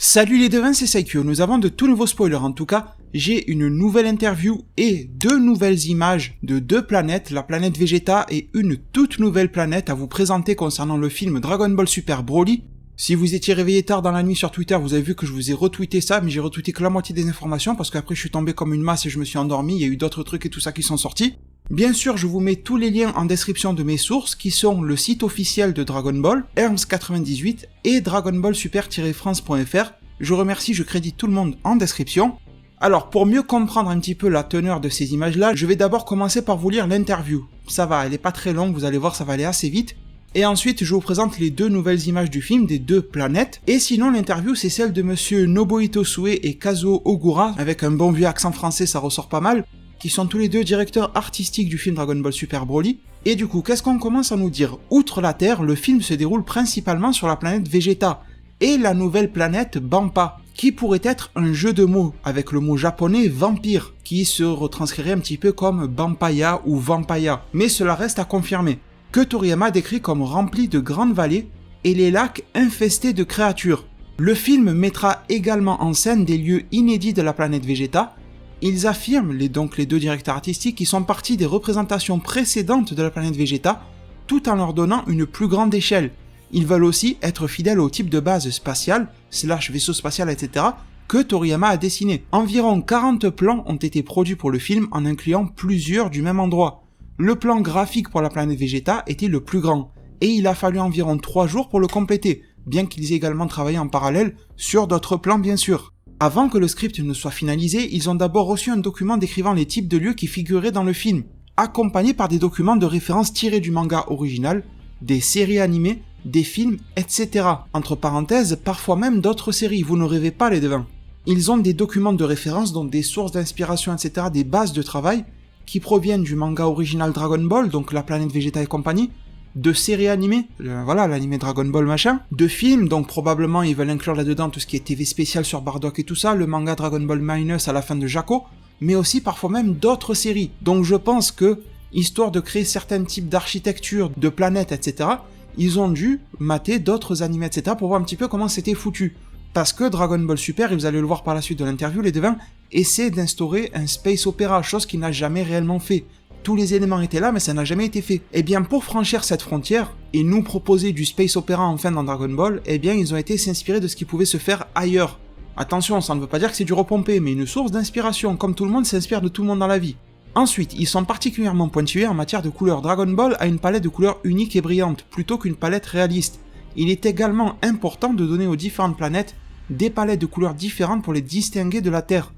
Salut les devins, c'est Saikyo, nous avons de tout nouveaux spoilers, en tout cas, j'ai une nouvelle interview et deux nouvelles images de deux planètes, la planète Vegeta et une toute nouvelle planète à vous présenter concernant le film Dragon Ball Super Broly. Si vous étiez réveillé tard dans la nuit sur Twitter, vous avez vu que je vous ai retweeté ça, mais j'ai retweeté que la moitié des informations parce qu'après je suis tombé comme une masse et je me suis endormi, il y a eu d'autres trucs et tout ça qui sont sortis. Bien sûr, je vous mets tous les liens en description de mes sources, qui sont le site officiel de Dragon Ball, Herms98, et Dragon Ball Super-France.fr. Je remercie, je crédite tout le monde en description. Alors, pour mieux comprendre un petit peu la teneur de ces images-là, je vais d'abord commencer par vous lire l'interview. Ça va, elle est pas très longue, vous allez voir, ça va aller assez vite. Et ensuite, je vous présente les deux nouvelles images du film, des deux planètes. Et sinon, l'interview, c'est celle de monsieur Nobuhito Sue et Kazuo Ogura, avec un bon vieux accent français, ça ressort pas mal, qui sont tous les deux directeurs artistiques du film Dragon Ball Super Broly. Et du coup, qu'est-ce qu'on commence à nous dire? Outre la Terre, le film se déroule principalement sur la planète Vegeta, et la nouvelle planète Bampa, qui pourrait être un jeu de mots, avec le mot japonais vampire, qui se retranscrirait un petit peu comme Bampaya ou Vampaya, mais cela reste à confirmer, que Toriyama décrit comme rempli de grandes vallées, et les lacs infestés de créatures. Le film mettra également en scène des lieux inédits de la planète Vegeta. Ils affirment, donc les deux directeurs artistiques, qu'ils sont partis des représentations précédentes de la planète Vegeta, tout en leur donnant une plus grande échelle. Ils veulent aussi être fidèles au type de base spatiale, / vaisseau spatial, etc., que Toriyama a dessiné. Environ 40 plans ont été produits pour le film en incluant plusieurs du même endroit. Le plan graphique pour la planète Vegeta était le plus grand, et il a fallu environ 3 jours pour le compléter, bien qu'ils aient également travaillé en parallèle sur d'autres plans bien sûr. Avant que le script ne soit finalisé, ils ont d'abord reçu un document décrivant les types de lieux qui figuraient dans le film, accompagné par des documents de référence tirés du manga original, des séries animées, des films, etc. Entre parenthèses, parfois même d'autres séries, vous ne rêvez pas les devins. Ils ont des documents de référence, donc des sources d'inspiration, etc., des bases de travail, qui proviennent du manga original Dragon Ball, donc la planète Vegeta et compagnie, de séries animées, l'animé Dragon Ball machin, de films, donc probablement ils veulent inclure là-dedans tout ce qui est TV spécial sur Bardock et tout ça, le manga Dragon Ball Minus à la fin de Jaco, mais aussi parfois même d'autres séries. Donc je pense que, histoire de créer certains types d'architecture, de planètes, etc., ils ont dû mater d'autres animés, etc., pour voir un petit peu comment c'était foutu. Parce que Dragon Ball Super, et vous allez le voir par la suite de l'interview, les devins, essaie d'instaurer un space opéra, chose qu'il n'a jamais réellement fait. Tous les éléments étaient là, mais ça n'a jamais été fait. Et bien, pour franchir cette frontière, et nous proposer du space opéra enfin dans Dragon Ball, eh bien, ils ont été s'inspirer de ce qui pouvait se faire ailleurs. Attention, ça ne veut pas dire que c'est du repompé, mais une source d'inspiration, comme tout le monde s'inspire de tout le monde dans la vie. Ensuite, ils sont particulièrement pointillés en matière de couleurs. Dragon Ball a une palette de couleurs unique et brillante, plutôt qu'une palette réaliste. Il est également important de donner aux différentes planètes des palettes de couleurs différentes pour les distinguer de la Terre.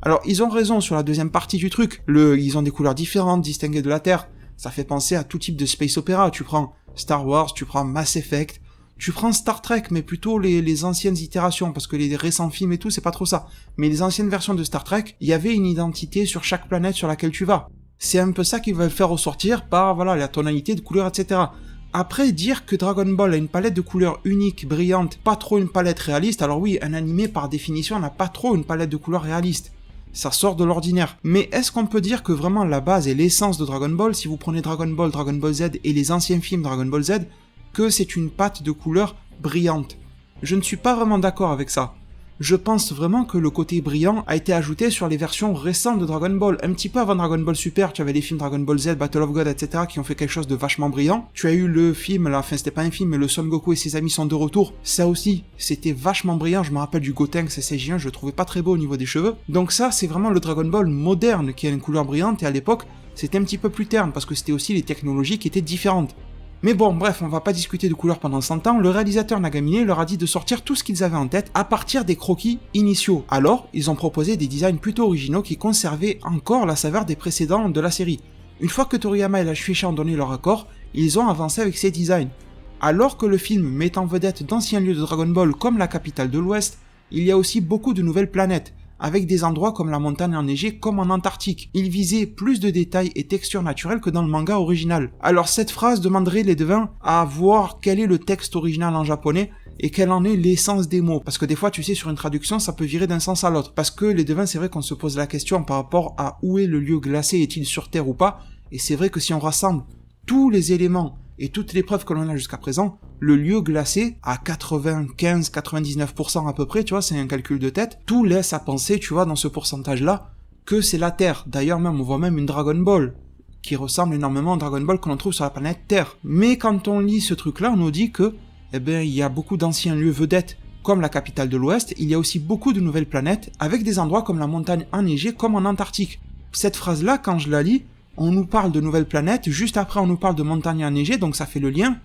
Alors, ils ont raison sur la deuxième partie du truc. Ils ont des couleurs différentes, distinguées de la Terre. Ça fait penser à tout type de space opéra. Tu prends Star Wars, tu prends Mass Effect, tu prends Star Trek, mais plutôt les anciennes itérations, parce que les récents films et tout, c'est pas trop ça. Mais les anciennes versions de Star Trek, il y avait une identité sur chaque planète sur laquelle tu vas. C'est un peu ça qu'ils veulent faire ressortir par, la tonalité de couleurs, etc. Après, dire que Dragon Ball a une palette de couleurs unique, brillante, pas trop une palette réaliste, alors oui, un animé par définition n'a pas trop une palette de couleurs réaliste. Ça sort de l'ordinaire. Mais est-ce qu'on peut dire que vraiment la base et l'essence de Dragon Ball, si vous prenez Dragon Ball Z et les anciens films Dragon Ball Z, que c'est une patte de couleurs brillante? Je ne suis pas vraiment d'accord avec ça. Je pense vraiment que le côté brillant a été ajouté sur les versions récentes de Dragon Ball. Un petit peu avant Dragon Ball Super, tu avais les films Dragon Ball Z, Battle of God, etc. qui ont fait quelque chose de vachement brillant. Tu as eu le film, c'était pas un film, mais le Son Goku et ses amis sont de retour. Ça aussi, c'était vachement brillant. Je me rappelle du Gotenks SSJ1, je le trouvais pas très beau au niveau des cheveux. Donc ça, c'est vraiment le Dragon Ball moderne qui a une couleur brillante, et à l'époque, c'était un petit peu plus terne, parce que c'était aussi les technologies qui étaient différentes. Mais bon, bref, on va pas discuter de couleurs pendant 100 ans, le réalisateur Nagamine leur a dit de sortir tout ce qu'ils avaient en tête à partir des croquis initiaux. Alors, ils ont proposé des designs plutôt originaux qui conservaient encore la saveur des précédents de la série. Une fois que Toriyama et la Shueisha ont donné leur accord, ils ont avancé avec ces designs. Alors que le film met en vedette d'anciens lieux de Dragon Ball comme la capitale de l'Ouest, il y a aussi beaucoup de nouvelles planètes, avec des endroits comme la montagne enneigée comme en Antarctique. Il visait plus de détails et textures naturelles que dans le manga original. Alors cette phrase demanderait les devins à voir quel est le texte original en japonais et quelle en est l'essence des mots. Parce que des fois, tu sais, sur une traduction, ça peut virer d'un sens à l'autre. Parce que les devins, c'est vrai qu'on se pose la question par rapport à où est le lieu glacé, est-il sur Terre ou pas. Et c'est vrai que si on rassemble tous les éléments et toutes les preuves que l'on a jusqu'à présent, le lieu glacé, à 95-99% à peu près, tu vois, c'est un calcul de tête, tout laisse à penser, tu vois, dans ce pourcentage-là, que c'est la Terre. D'ailleurs, même, on voit même une Dragon Ball, qui ressemble énormément à Dragon Ball que l'on trouve sur la planète Terre. Mais quand on lit ce truc-là, on nous dit que, il y a beaucoup d'anciens lieux vedettes, comme la capitale de l'Ouest, il y a aussi beaucoup de nouvelles planètes, avec des endroits comme la montagne enneigée, comme en Antarctique. Cette phrase-là, quand je la lis, on nous parle de nouvelles planètes, juste après on nous parle de montagnes enneigées, donc ça fait le lien,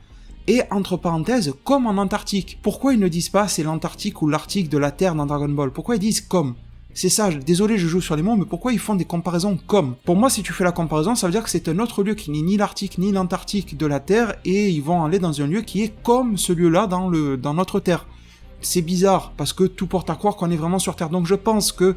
et entre parenthèses, comme en Antarctique. Pourquoi ils ne disent pas c'est l'Antarctique ou l'Arctique de la Terre dans Dragon Ball? Pourquoi ils disent comme? C'est ça, désolé je joue sur les mots, mais pourquoi ils font des comparaisons comme? Pour moi, si tu fais la comparaison, ça veut dire que c'est un autre lieu qui n'est ni l'Arctique ni l'Antarctique de la Terre, et ils vont aller dans un lieu qui est comme ce lieu-là dans notre Terre. C'est bizarre, parce que tout porte à croire qu'on est vraiment sur Terre. Donc je pense que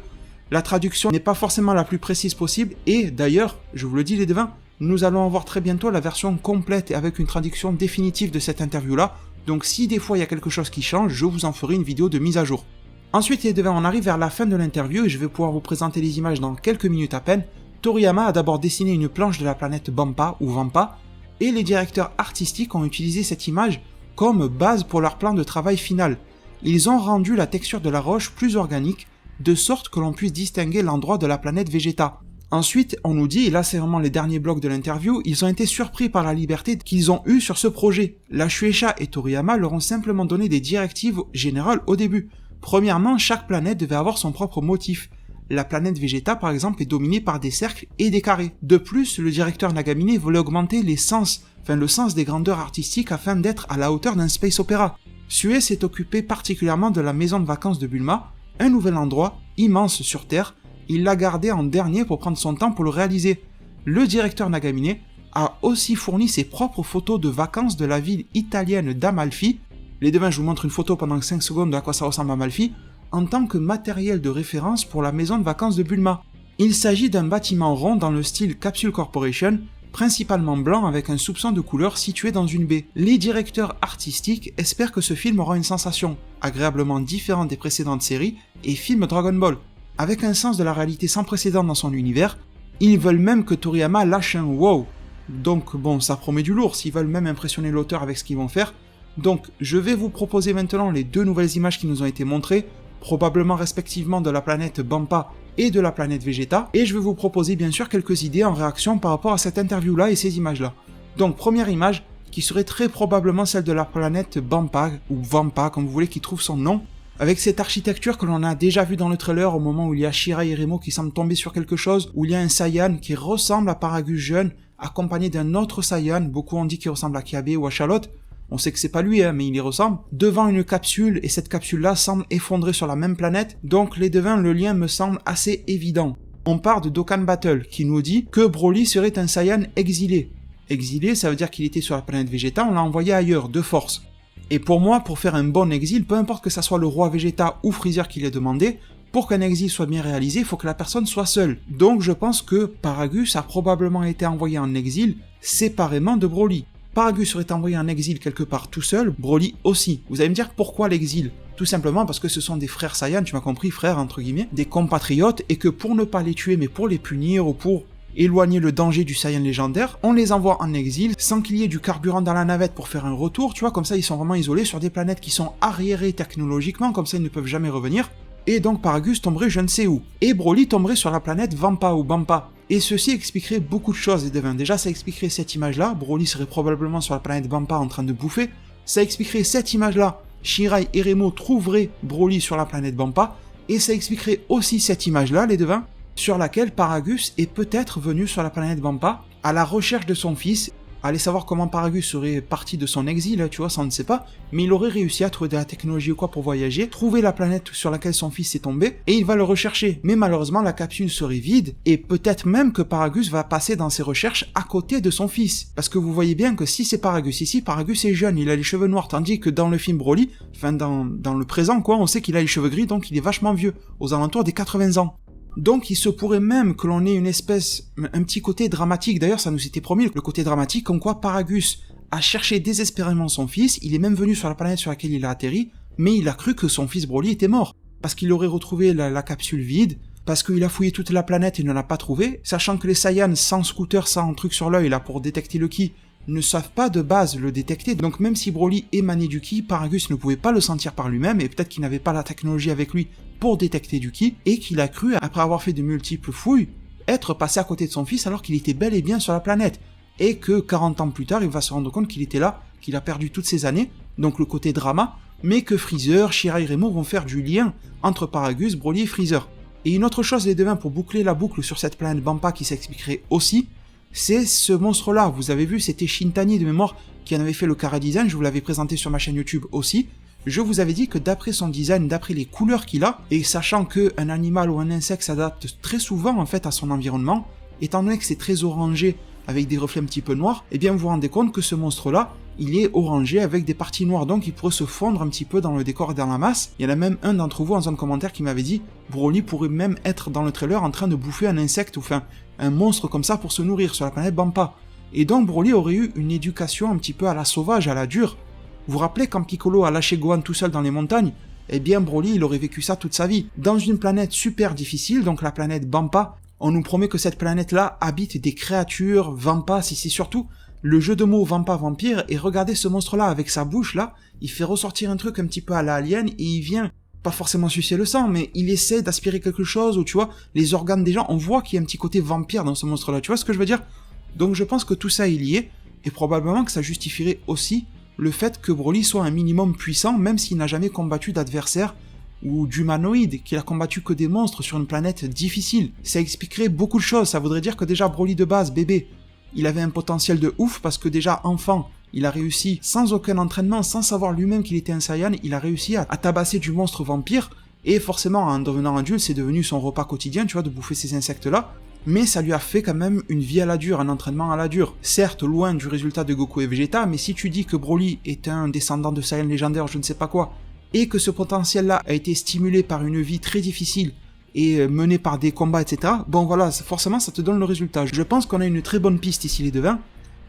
la traduction n'est pas forcément la plus précise possible, et d'ailleurs, je vous le dis les devins, nous allons avoir très bientôt la version complète et avec une traduction définitive de cette interview-là, donc si des fois il y a quelque chose qui change, je vous en ferai une vidéo de mise à jour. Ensuite les devins, on arrive vers la fin de l'interview et je vais pouvoir vous présenter les images dans quelques minutes à peine. Toriyama a d'abord dessiné une planche de la planète Bampa, ou Vampa, et les directeurs artistiques ont utilisé cette image comme base pour leur plan de travail final. Ils ont rendu la texture de la roche plus organique, de sorte que l'on puisse distinguer l'endroit de la planète Vegeta. Ensuite, on nous dit, et là c'est vraiment les derniers blocs de l'interview, ils ont été surpris par la liberté qu'ils ont eue sur ce projet. La Shueisha et Toriyama leur ont simplement donné des directives générales au début. Premièrement, chaque planète devait avoir son propre motif. La planète Vegeta, par exemple, est dominée par des cercles et des carrés. De plus, le directeur Nagamine voulait augmenter le sens des grandeurs artistiques afin d'être à la hauteur d'un space opéra. Sue s'est occupé particulièrement de la maison de vacances de Bulma, un nouvel endroit, immense sur Terre. Il l'a gardé en dernier pour prendre son temps pour le réaliser. Le directeur Nagamine a aussi fourni ses propres photos de vacances de la ville italienne d'Amalfi. Les devins, je vous montre une photo pendant 5 secondes de à quoi ça ressemble à Amalfi, en tant que matériel de référence pour la maison de vacances de Bulma. Il s'agit d'un bâtiment rond dans le style Capsule Corporation, principalement blanc avec un soupçon de couleur situé dans une baie. Les directeurs artistiques espèrent que ce film aura une sensation agréablement différente des précédentes séries et films Dragon Ball. Avec un sens de la réalité sans précédent dans son univers, ils veulent même que Toriyama lâche un wow. Donc bon, ça promet du lourd s'ils veulent même impressionner l'auteur avec ce qu'ils vont faire. Donc je vais vous proposer maintenant les deux nouvelles images qui nous ont été montrées, probablement respectivement de la planète Bampa et de la planète Vegeta, et je vais vous proposer bien sûr quelques idées en réaction par rapport à cette interview-là et ces images-là. Donc première image, qui serait très probablement celle de la planète Bampa, ou Vampa comme vous voulez, qui trouve son nom, avec cette architecture que l'on a déjà vue dans le trailer au moment où il y a Shirai et Remo qui semblent tomber sur quelque chose, où il y a un Saiyan qui ressemble à Paragus jeune, accompagné d'un autre Saiyan, beaucoup ont dit qu'il ressemble à Kiabe ou à Charlotte. On sait que c'est pas lui, mais il y ressemble, devant une capsule, et cette capsule-là semble effondrée sur la même planète, donc les devins, le lien me semble assez évident. On part de Dokkan Battle, qui nous dit que Broly serait un Saiyan exilé. Exilé, ça veut dire qu'il était sur la planète Vegeta, on l'a envoyé ailleurs, de force. Et pour moi, pour faire un bon exil, peu importe que ça soit le roi Vegeta ou Freezer qui l'ait demandé, pour qu'un exil soit bien réalisé, il faut que la personne soit seule. Donc je pense que Paragus a probablement été envoyé en exil séparément de Broly. Paragus serait envoyé en exil quelque part tout seul, Broly aussi. Vous allez me dire pourquoi l'exil? Tout simplement parce que ce sont des frères Saiyans, tu m'as compris, frères entre guillemets, des compatriotes, et que pour ne pas les tuer mais pour les punir ou pour éloigner le danger du Saiyan légendaire, on les envoie en exil sans qu'il y ait du carburant dans la navette pour faire un retour, tu vois, comme ça ils sont vraiment isolés sur des planètes qui sont arriérées technologiquement, comme ça ils ne peuvent jamais revenir. Et donc Paragus tomberait je ne sais où. Et Broly tomberait sur la planète Vampa ou Bampa. Et ceci expliquerait beaucoup de choses, les devins. Déjà, ça expliquerait cette image-là, Broly serait probablement sur la planète Vampa en train de bouffer. Ça expliquerait cette image-là, Shirai et Remo trouveraient Broly sur la planète Vampa. Et ça expliquerait aussi cette image-là, les devins, sur laquelle Paragus est peut-être venu sur la planète Vampa à la recherche de son fils. Allez savoir comment Paragus serait parti de son exil, tu vois, ça on ne sait pas, mais il aurait réussi à trouver de la technologie ou quoi pour voyager, trouver la planète sur laquelle son fils est tombé, et il va le rechercher. Mais malheureusement, la capsule serait vide, et peut-être même que Paragus va passer dans ses recherches à côté de son fils. Parce que vous voyez bien que si c'est Paragus ici, Paragus est jeune, il a les cheveux noirs, tandis que dans le film Broly, enfin dans le présent quoi, on sait qu'il a les cheveux gris, donc il est vachement vieux, aux alentours des 80 ans. Donc il se pourrait même que l'on ait un petit côté dramatique, d'ailleurs ça nous était promis, le côté dramatique, comme quoi Paragus a cherché désespérément son fils, il est même venu sur la planète sur laquelle il a atterri, mais il a cru que son fils Broly était mort, parce qu'il aurait retrouvé la capsule vide, parce qu'il a fouillé toute la planète et ne l'a pas trouvé, sachant que les Saiyans sans scooter, sans truc sur l'œil là pour détecter le ki, ne savent pas de base le détecter. Donc même si Broly émanait du ki, Paragus ne pouvait pas le sentir par lui-même, et peut-être qu'il n'avait pas la technologie avec lui pour détecter du ki, et qu'il a cru, après avoir fait de multiples fouilles, être passé à côté de son fils alors qu'il était bel et bien sur la planète. Et que 40 ans plus tard, il va se rendre compte qu'il était là, qu'il a perdu toutes ces années, donc le côté drama, mais que Freezer, Shira et Remo vont faire du lien entre Paragus, Broly et Freezer. Et une autre chose, les devins, pour boucler la boucle sur cette planète Bampa qui s'expliquerait aussi, c'est ce monstre-là. Vous avez vu, c'était Shintani de mémoire qui en avait fait le chara-design, je vous l'avais présenté sur ma chaîne YouTube aussi. Je vous avais dit que d'après son design, d'après les couleurs qu'il a, et sachant qu'un animal ou un insecte s'adapte très souvent en fait à son environnement, étant donné que c'est très orangé avec des reflets un petit peu noirs, eh bien vous vous rendez compte que ce monstre-là, il est orangé avec des parties noires, donc il pourrait se fondre un petit peu dans le décor et dans la masse. Il y en a même un d'entre vous en zone commentaire qui m'avait dit Broly pourrait même être dans le trailer en train de bouffer un insecte, ou enfin un monstre comme ça pour se nourrir sur la planète Bampa. Et donc Broly aurait eu une éducation un petit peu à la sauvage, à la dure. Vous vous rappelez quand Piccolo a lâché Gohan tout seul dans les montagnes? Eh bien Broly il aurait vécu ça toute sa vie. Dans une planète super difficile, donc la planète Bampa, on nous promet que cette planète-là habite des créatures, Vampa, si c'est surtout le jeu de mots Vampa Vampire, et regardez ce monstre-là avec sa bouche là, il fait ressortir un truc un petit peu à la Alien, et il vient, pas forcément sucer le sang, mais il essaie d'aspirer quelque chose, ou tu vois, les organes des gens, on voit qu'il y a un petit côté vampire dans ce monstre-là, tu vois ce que je veux dire? Donc je pense que tout ça est lié, et probablement que ça justifierait aussi le fait que Broly soit un minimum puissant, même s'il n'a jamais combattu d'adversaire ou d'humanoïdes, qu'il a combattu que des monstres sur une planète difficile. Ça expliquerait beaucoup de choses, ça voudrait dire que déjà Broly de base, bébé, il avait un potentiel de ouf parce que déjà enfant, il a réussi sans aucun entraînement, sans savoir lui-même qu'il était un Saiyan, il a réussi à tabasser du monstre vampire, et forcément en devenant adulte, c'est devenu son repas quotidien, tu vois, de bouffer ces insectes-là. Mais ça lui a fait quand même une vie à la dure, un entraînement à la dure. Certes, loin du résultat de Goku et Vegeta, mais si tu dis que Broly est un descendant de Saiyan légendaire, je ne sais pas quoi, et que ce potentiel-là a été stimulé par une vie très difficile et menée par des combats, etc., bon voilà, forcément ça te donne le résultat. Je pense qu'on a une très bonne piste ici les devins.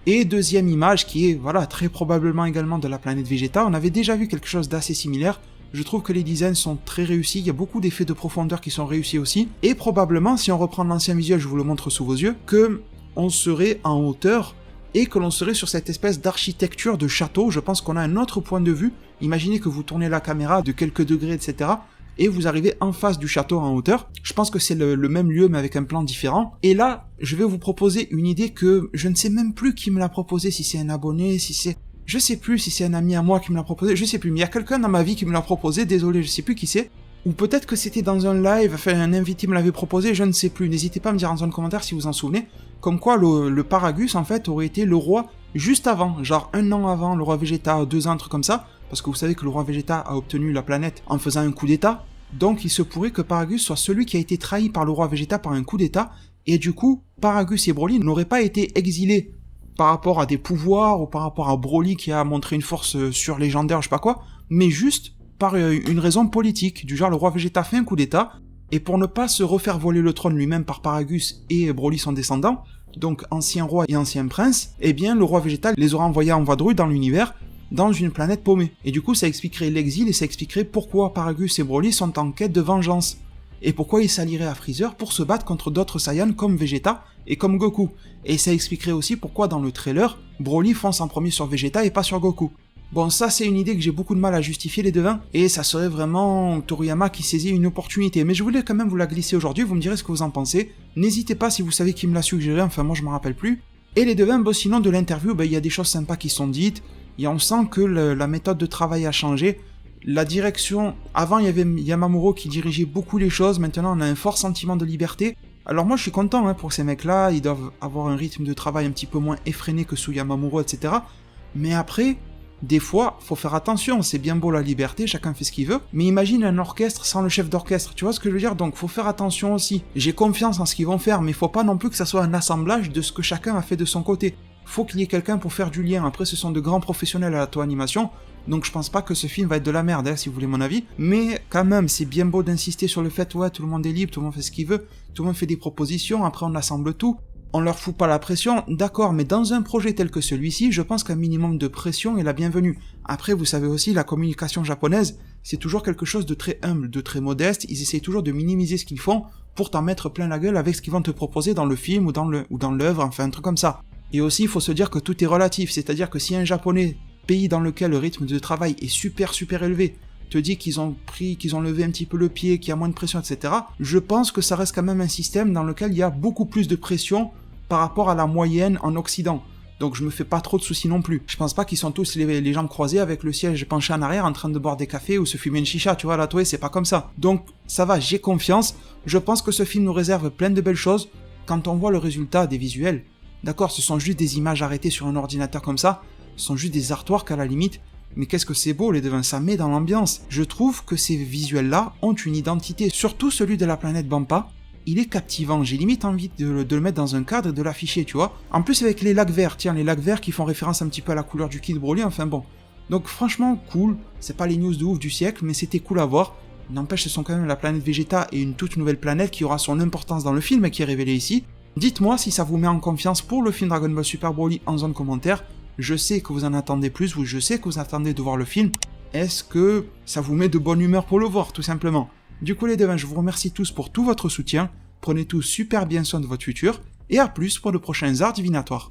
Et deuxième image qui est, voilà, très probablement également de la planète Vegeta, on avait déjà vu quelque chose d'assez similaire. Je trouve que les designs sont très réussis, il y a beaucoup d'effets de profondeur qui sont réussis aussi, et probablement, si on reprend l'ancien visuel, je vous le montre sous vos yeux, que on serait en hauteur, et que l'on serait sur cette espèce d'architecture de château. Je pense qu'on a un autre point de vue. Imaginez que vous tournez la caméra de quelques degrés, etc., et vous arrivez en face du château en hauteur. Je pense que c'est le même lieu, mais avec un plan différent. Et là, je vais vous proposer une idée que je ne sais même plus qui me l'a proposé, si c'est un abonné, si c'est... Je sais plus si c'est un ami à moi qui me l'a proposé, je sais plus, mais il y a quelqu'un dans ma vie qui me l'a proposé, désolé, je sais plus qui c'est. Ou peut-être que c'était dans un live, enfin un invité me l'avait proposé, je ne sais plus. N'hésitez pas à me dire en zone commentaire si vous en souvenez. Comme quoi le Paragus en fait aurait été le roi juste avant, genre 1 an avant le roi Vegeta, 2 ans, un truc comme ça. Parce que vous savez que le roi Vegeta a obtenu la planète en faisant un coup d'état. Donc il se pourrait que Paragus soit celui qui a été trahi par le roi Vegeta par un coup d'état. Et du coup, Paragus et Broly n'auraient pas été exilés par rapport à des pouvoirs ou par rapport à Broly qui a montré une force surlégendaire, je sais pas quoi, mais juste par une raison politique, du genre le roi Vegeta fait un coup d'état, et pour ne pas se refaire voler le trône lui-même par Paragus et Broly son descendant, donc ancien roi et ancien prince, eh bien le roi Vegeta les aura envoyés en vadrouille dans l'univers, dans une planète paumée. Et du coup ça expliquerait l'exil et ça expliquerait pourquoi Paragus et Broly sont en quête de vengeance. Et pourquoi ils s'allieraient à Freezer pour se battre contre d'autres Saiyans comme Vegeta et comme Goku. Et ça expliquerait aussi pourquoi dans le trailer, Broly fonce en premier sur Vegeta et pas sur Goku. Bon, ça c'est une idée que j'ai beaucoup de mal à justifier les devins, et ça serait vraiment Toriyama qui saisit une opportunité. Mais je voulais quand même vous la glisser aujourd'hui, vous me direz ce que vous en pensez. N'hésitez pas si vous savez qui me l'a suggéré, enfin moi je m'en rappelle plus. Et les devins, bon sinon de l'interview, il y a des choses sympas qui sont dites, on sent que la méthode de travail a changé. La direction, avant il y avait Yamamuro qui dirigeait beaucoup les choses, maintenant on a un fort sentiment de liberté. Alors moi je suis content pour ces mecs-là, ils doivent avoir un rythme de travail un petit peu moins effréné que sous Yamamuro, etc. Mais après, des fois, faut faire attention, c'est bien beau la liberté, chacun fait ce qu'il veut, mais imagine un orchestre sans le chef d'orchestre, tu vois ce que je veux dire? Donc faut faire attention aussi. J'ai confiance en ce qu'ils vont faire, mais faut pas non plus que ça soit un assemblage de ce que chacun a fait de son côté. Faut qu'il y ait quelqu'un pour faire du lien. Après ce sont de grands professionnels à l'auto-animation, donc je pense pas que ce film va être de la merde, si vous voulez mon avis, mais quand même, c'est bien beau d'insister sur le fait, ouais, tout le monde est libre, tout le monde fait ce qu'il veut, tout le monde fait des propositions, après on assemble tout, on leur fout pas la pression, d'accord, mais dans un projet tel que celui-ci, je pense qu'un minimum de pression est la bienvenue. Après, vous savez aussi, la communication japonaise, c'est toujours quelque chose de très humble, de très modeste, ils essayent toujours de minimiser ce qu'ils font pour t'en mettre plein la gueule avec ce qu'ils vont te proposer dans le film ou dans l'œuvre, enfin un truc comme ça. Et aussi, il faut se dire que tout est relatif, c'est-à-dire que si un Japonais, pays dans lequel le rythme de travail est super élevé, te dit qu'ils ont levé un petit peu le pied, qu'il y a moins de pression, etc., je pense que ça reste quand même un système dans lequel il y a beaucoup plus de pression par rapport à la moyenne en Occident. Donc je me fais pas trop de soucis non plus. Je pense pas qu'ils sont tous les jambes croisées avec le siège penché en arrière en train de boire des cafés ou se fumer une chicha, tu vois, la Toei, c'est pas comme ça. Donc ça va, j'ai confiance. Je pense que ce film nous réserve plein de belles choses quand on voit le résultat des visuels. D'accord, ce sont juste des images arrêtées sur un ordinateur comme ça, ce sont juste des artworks à la limite, mais qu'est-ce que c'est beau les devins, ça met dans l'ambiance. Je trouve que ces visuels-là ont une identité, surtout celui de la planète Bampa. Il est captivant, j'ai limite envie de le mettre dans un cadre et de l'afficher, tu vois. En plus avec les lacs verts, tiens, les lacs verts qui font référence un petit peu à la couleur du Kid Broly, enfin bon. Donc franchement, cool, c'est pas les news de ouf du siècle, mais c'était cool à voir. N'empêche, ce sont quand même la planète Vegeta et une toute nouvelle planète qui aura son importance dans le film et qui est révélée ici. Dites-moi si ça vous met en confiance pour le film Dragon Ball Super Broly en zone commentaire. Je sais que vous en attendez plus, ou je sais que vous attendez de voir le film. Est-ce que ça vous met de bonne humeur pour le voir, tout simplement? Du coup les devins, je vous remercie tous pour tout votre soutien. Prenez tous super bien soin de votre futur, et à plus pour de prochains arts divinatoires.